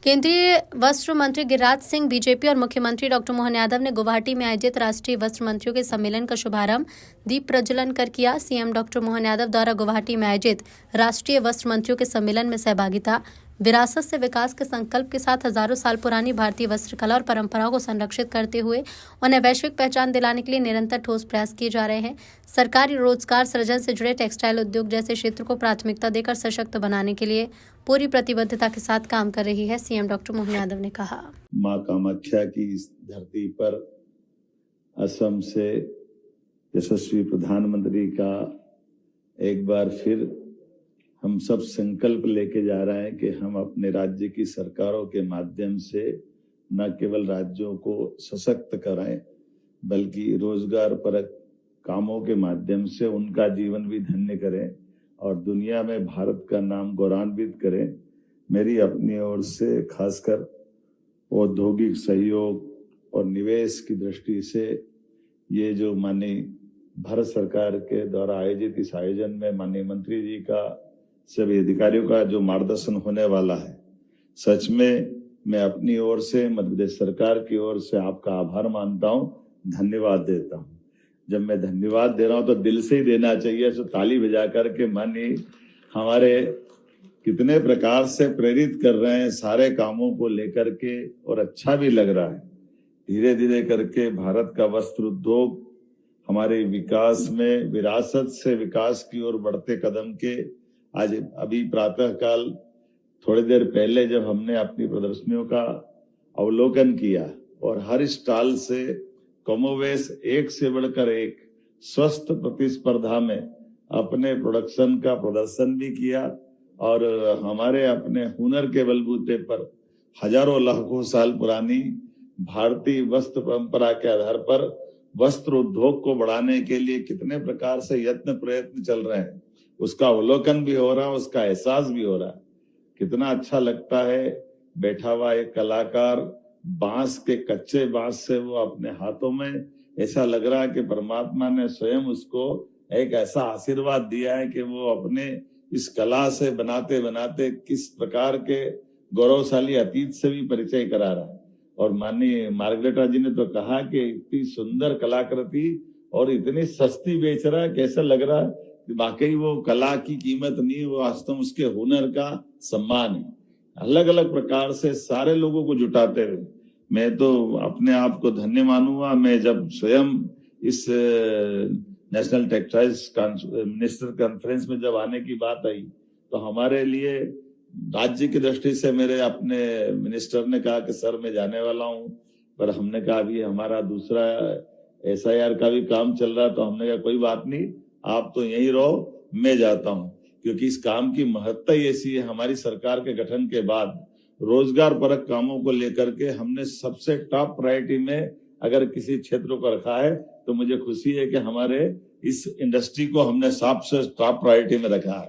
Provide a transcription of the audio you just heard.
केंद्रीय वस्त्र मंत्री गिरिराज सिंह, बीजेपी और मुख्यमंत्री डॉक्टर मोहन यादव ने गुवाहाटी में आयोजित राष्ट्रीय वस्त्र मंत्रियों के सम्मेलन का शुभारंभ दीप प्रज्वलन कर किया। सीएम डॉक्टर मोहन यादव द्वारा गुवाहाटी में आयोजित राष्ट्रीय वस्त्र मंत्रियों के सम्मेलन में सहभागिता, विरासत से विकास के संकल्प के साथ हजारों साल पुरानी भारतीय वस्त्रकला और परंपराओं को संरक्षित करते हुए उन्हें वैश्विक पहचान दिलाने के लिए निरंतर ठोस प्रयास किए जा रहे हैं। सरकारी रोजगार सृजन से जुड़े टेक्सटाइल उद्योग जैसे क्षेत्र को प्राथमिकता देकर सशक्त बनाने के लिए पूरी प्रतिबद्धता के साथ काम कर रही है, सीएम डॉक्टर मोहन यादव ने कहा। मां कामाख्या की इस धरती पर असम से यशस्वी प्रधानमंत्री का एक बार फिर हम सब संकल्प लेके जा रहे हैं कि हम अपने राज्य की सरकारों के माध्यम से न केवल राज्यों को सशक्त कराएं, बल्कि रोजगार परक कामों के माध्यम से उनका जीवन भी धन्य करें और दुनिया में भारत का नाम गौरवान्वित करें। मेरी अपनी ओर से खासकर औद्योगिक सहयोग और निवेश की दृष्टि से ये जो माननीय भारत सरकार के द्वारा आयोजित इस आयोजन में माननीय मंत्री जी का सभी अधिकारियों का जो मार्गदर्शन होने वाला है, सच में मैं अपनी ओर से मध्य प्रदेश सरकार की ओर से आपका आभार मानता हूं, धन्यवाद देता हूं। जब मैं धन्यवाद दे रहा हूं तो दिल से ही देना चाहिए, तो ताली बजा करके माननीय हमारे कितने प्रकार से प्रेरित कर रहे हैं सारे कामों को लेकर के, और अच्छा भी लग रहा है। धीरे धीरे करके भारत का वस्त्र उद्योग हमारे विकास में विरासत से विकास की ओर बढ़ते कदम के आज अभी प्रातः काल थोड़ी देर पहले जब हमने अपनी प्रदर्शनियों का अवलोकन किया और हर स्टॉल से कमोवेश एक से बढ़कर एक स्वस्थ प्रतिस्पर्धा में अपने प्रोडक्शन का प्रदर्शन भी किया और हमारे अपने हुनर के बलबूते पर हजारों लाखों साल पुरानी भारतीय वस्त्र परंपरा के आधार पर वस्त्र उद्योग को बढ़ाने के लिए कितने प्रकार से प्रयत्न चल रहे हैं, उसका अवलोकन भी हो रहा है, उसका एहसास भी हो रहा है। कितना अच्छा लगता है बैठा हुआ एक कलाकार बांस के कच्चे बांस से वो अपने हाथों में, ऐसा लग रहा है कि परमात्मा ने स्वयं उसको एक ऐसा आशीर्वाद दिया है कि वो अपने इस कला से बनाते बनाते किस प्रकार के गौरवशाली अतीत से भी परिचय करा रहा है। और माननीय मार्गरेटा जी ने तो कहा कि इतनी सुंदर कलाकृति और इतनी सस्ती बेच रहा है, कैसा लग रहा है कि वाकई वो कला की कीमत नहीं, वो वास्तव में उसके हुनर का सम्मान है। अलग अलग प्रकार से सारे लोगों को जुटाते हुए मैं तो अपने आप को धन्य मानूंगा। मैं जब स्वयं इस नेशनल टेक्सटाइल्स मिनिस्टर कॉन्फ्रेंस में जब आने की बात आई तो हमारे लिए राज्य की दृष्टि से मेरे अपने मिनिस्टर ने कहा कि सर मैं जाने वाला हूं, पर हमने कहा अभी हमारा दूसरा SIR का भी काम चल रहा, तो हमने कहा कोई बात नहीं, आप तो यहीं रहो, मैं जाता हूं, क्योंकि इस काम की महत्ता ही ऐसी है। हमारी सरकार के गठन के बाद रोजगार परक कामों को लेकर के हमने सबसे टॉप प्रायोरिटी में अगर किसी क्षेत्र को रखा है तो मुझे खुशी है कि हमारे इस इंडस्ट्री को हमने सबसे टॉप प्रायोरिटी में रखा है।